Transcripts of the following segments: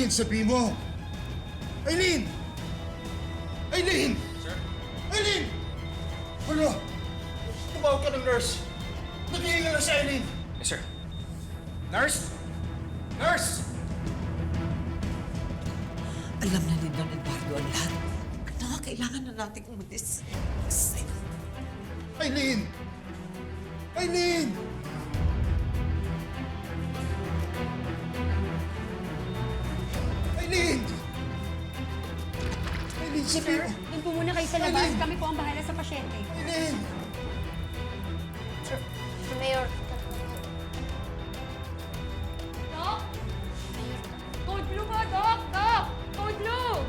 Aileen, sabi mo! Aileen! Aileen! Sir? Aileen! Ano? Tumawag ka ng nurse. Nag-iingal na si Aileen. Yes, sir. Nurse? Nurse! Alam na ni Don Eduardo ang lahat. Kailangan na natin umalis. Aileen! Aileen! Aileen! Aileen, sabi Sir, mo! doon po muna kayo sa labas. Aileen! Kami po ang bahala sa pasyente. Aileen! Mayor, Doc? Code blue po, Doc! Doc! Code blue!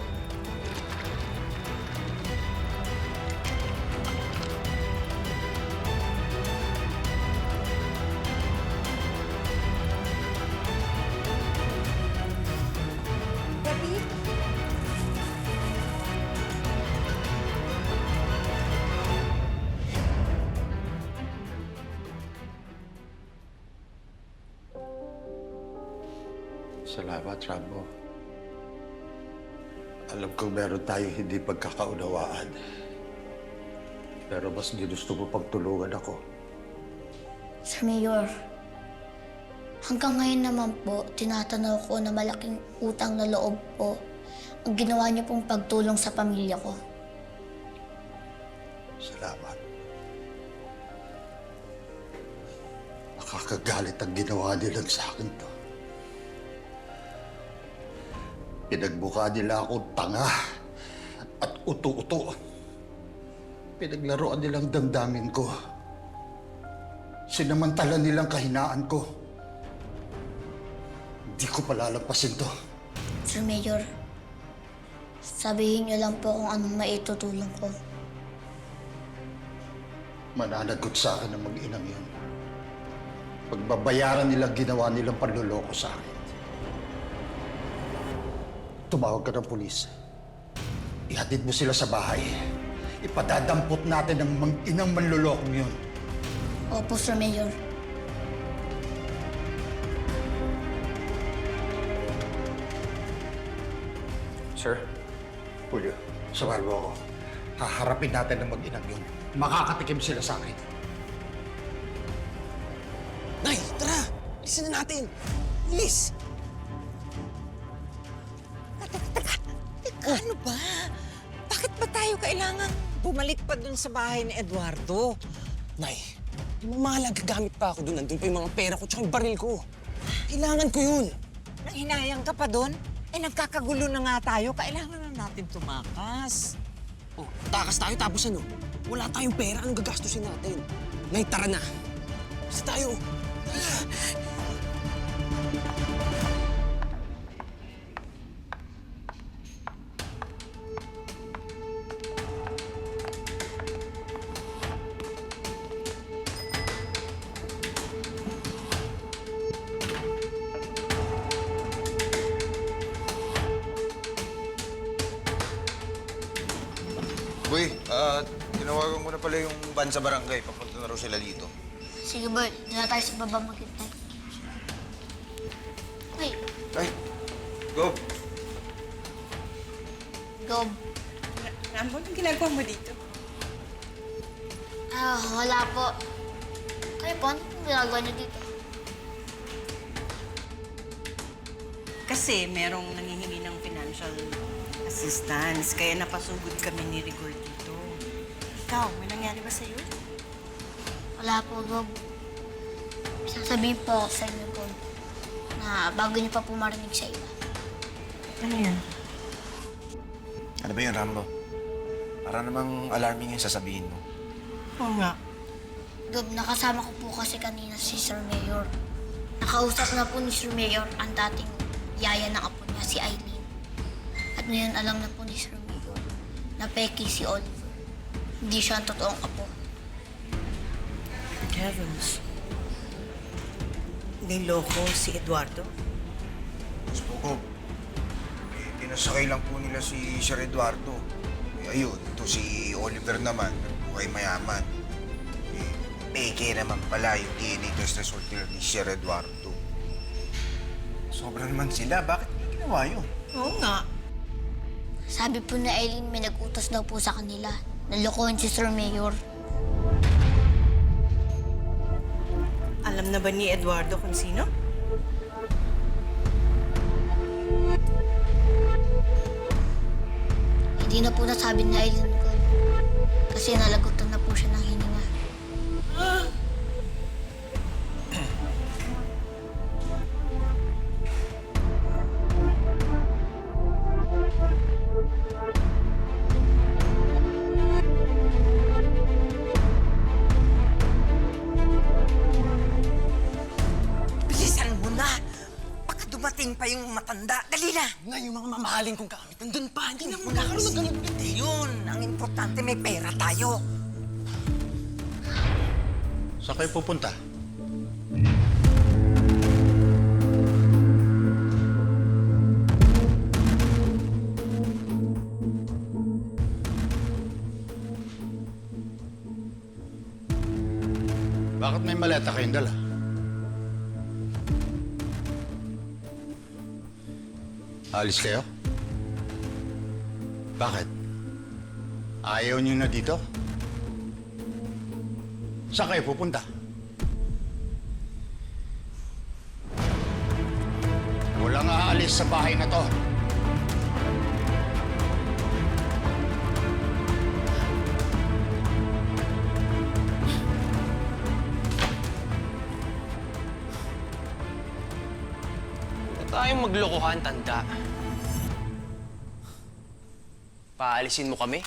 Ready? Salamat, Rambo. Alam kong meron tayong hindi pagkakaunawaan. Pero mas ginusto mo pagtulungan ako. Sir Mayor, hanggang ngayon naman po, tinatanaw ko na malaking utang na loob po ang ginawa niyo pong pagtulong sa pamilya ko. Salamat. Nakakagalit ang ginawa nila sa akin to. Pinagmukha nila akong tanga at uto-uto. Pinaglaruan nilang damdamin ko. Sinamantala nilang kahinaan ko. Hindi ko palalampasin to. Sir Mayor, sabihin niyo lang po kung anong maitutulong ko. Mananagot sa akin ang mag-inang yun. Pagbabayaran nilang ginawa nilang panluloko sa akin. Tumawag ka ng pulis. Ihatid mo sila sa bahay. Ipadadampot natin ang mag-inang manlulokong yun. Opo, Sir Mayor. Sir? Julio, samahan mo ako. Haharapin natin ang mag-inang yun. Makakatikim sila sa akin. Nay, tara! Bilisan na natin! Bilis! Ano ba? Bakit ba tayo kailangan bumalik pa dun sa bahay ni Eduardo? Nay, yung mga gagamit pa ako doon. Nandun pa yung mga pera ko tsaka yung baril ko. Kailangan ko yun. Nang hinayang ka pa dun? Eh, nagkakagulo na nga tayo. Kailangan na natin tumakas. Oh, takas tayo tapos ano? Wala tayong pera. Anong gagastusin natin? Nay, tara na. Basta tayo. Boy, tinawagan ko na pala yung van sa barangay. Papunta na raw sila dito. Sige, boy. Doon na tayo sa baba maghintay. Wait, Ay, go! go. Rambo, anong ginagawa mo dito? Wala po. Kayo po, anong ginagawa niyo dito? Kasi merong nangihingi ng financial assistance, kaya napasugod kami ni Rigor dito. Ikaw, may nangyari ba sa'yo? Wala po, Gob. Sasabihin po ako sa inyo, Gob, na bago niyo pa po marinig sa iba. Ano yan? Ano ba yun, Rambo? Para namang alarming yung sasabihin mo. Oo nga. Gob, nakasama ko po kasi kanina si Sir Mayor. Nakausap na po ni Sir Mayor ang dating yaya ng apo niya, si Aileen. At ngayon alam na po ni Sir Mayor na peki si Oliver. Hindi siya ang totoong apo. Heavens. Niloko si Eduardo? Mas po ko, pinasakay lang po nila si Sir Eduardo. Ayun, ito si Oliver naman, buhay mayaman. Peke naman pala yung DNA test result nila ni Sir Eduardo. Sobra naman sila. Bakit ginawa yun? Oo nga. Sabi po ni Eileen may nag-utos daw po sa kanila. Nalokohan si Sir Mayor. Alam na ba ni Eduardo kung sino? Hindi na po nasabi ni Eileen ko. Kasi nalagutan na po siya ng hininga. Bilisan mo na! Baka dumating pa yung matanda. Dali na! Na, yung mga mamahalin kong gamit, nandun pa. Hindi na mo Wala nakaroon ng ganun. hindi yun. Ang importante may pera tayo. Saan kayo pupunta? Bakit may maleta kayong dala? Alis kayo? Bakit? Ayaw niyo na dito? Saan kayo pupunta? Walang aalis sa bahay na to. Huwag tayong maglokohan, tanda. Paalisin mo kami?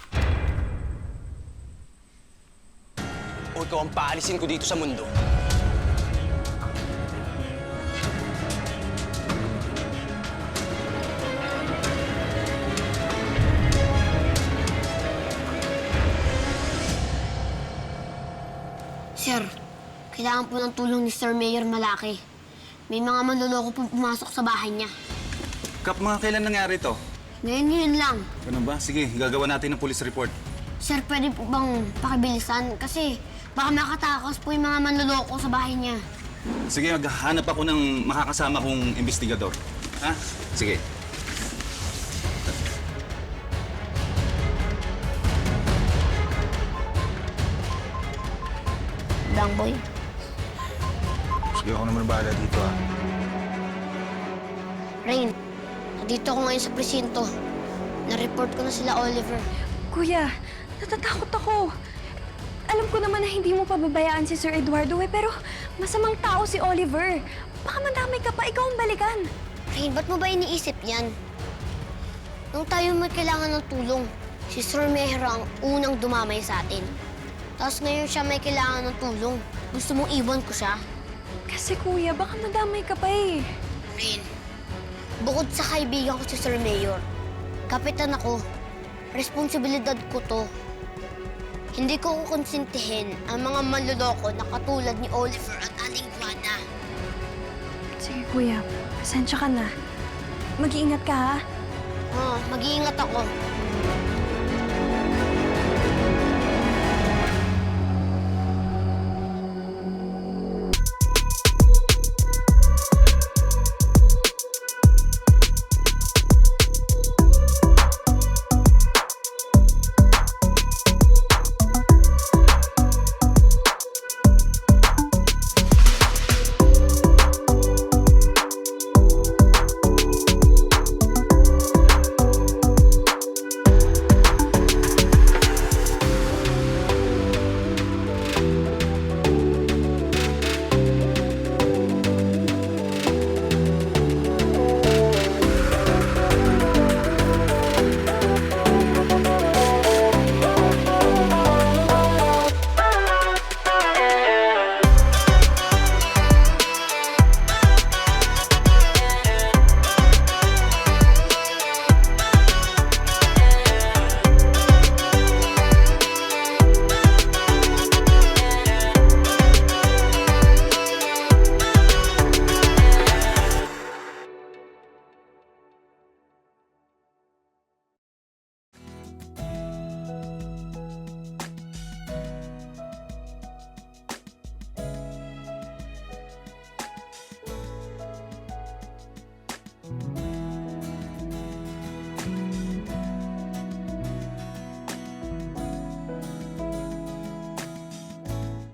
O ikaw ang paalisin ko dito sa mundo? Sir, kailangan po ng tulong ni Sir Mayor Malaki. May mga manloloko pong pumasok sa bahay niya. Kap, mga kailan nangyari to? Ngayon lang. Ganun ba? Sige, gagawa natin ng police report. Sir, pwede po bang pakibilisan? Kasi baka makatakas po yung mga manloloko sa bahay niya. Sige, maghahanap ako ng makakasama kong investigador. Ha? Sige. Bang boy. Sige, ako naman bahala dito, ah. Rain, nandito ako ngayon sa presinto. Na-report ko na sila Oliver. Kuya, natatakot ako. Alam ko naman na hindi mo pababayaan si Sir Eduardo pero masamang tao si Oliver. Baka mandamay ka pa, ikaw ang balikan. Rain, ba't mo ba iniisip yan? Nung tayo may kailangan ng tulong, si Sir Mayor ang unang dumamay sa atin. Tapos ngayon siya may kailangan ng tulong. Gusto mong iwan ko siya? Kasi kuya, baka mandamay ka pa eh. Rain, bukod sa kaibigan ko si Sir Mayor, kapitan ako. Responsibilidad ko to. Hindi ko kukonsintihin ang mga manloloko na katulad ni Oliver at Aling Juana. Sige kuya, pasensya ka na. Mag-iingat ka ha. Mag-iingat ako.